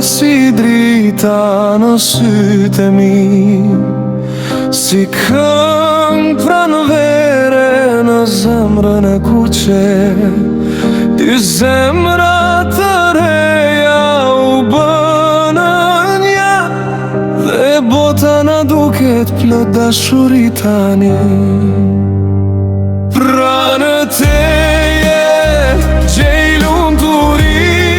si drita në sytë e mi, si këngë pranvere në zemrën e kuqe. Dy zemra të reja u bënën një, dhe bota na duket plot dashuri tani. Pranë teje gjej lumturin,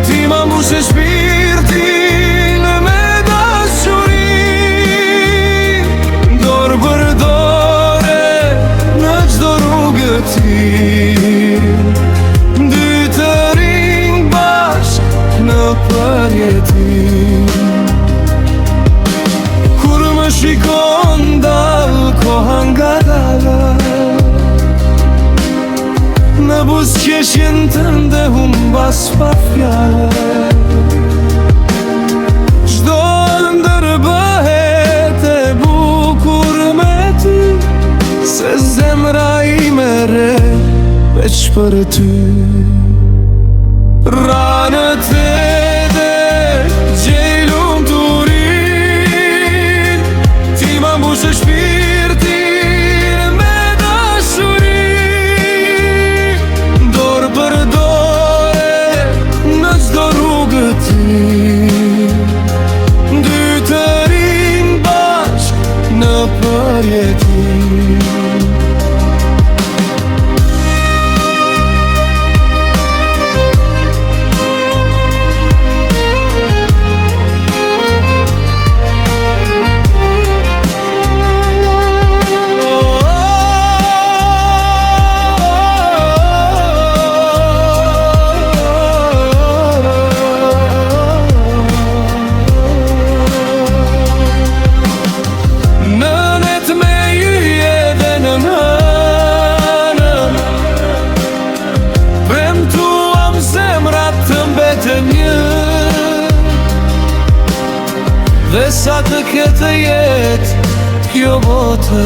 ti ma mbushe shpirtin me dashuri. Dorë për dore në çdo rrugë tim, dy të rinj bashk në përjetim. Kur më shikon dal koha nga dala, në buzëqeshjen tënde humbas pa fjale. Çdo ndër bëhet e bukur me ty, se zemra ime re veç për ty. Ranët e dhe gjej lumturin, ti ma mbushe shpirtin me dashuri. Dorë për dore në çdo rrugë tim, dy të rinj bashk në përjetim. Dhe sa të ketë jetë kjo botë,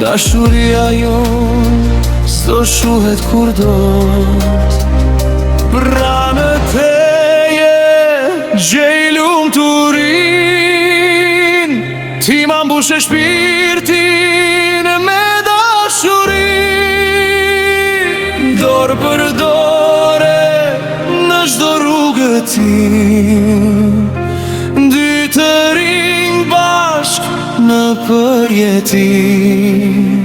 dashuria jonë s'do shuhet kur dot. Pranë teje gjej lumturin, ti ma mbushe shpirtin me dashuri. Dorë për dore në çdo rrugë tim, dy të rinj bashk në përjetim.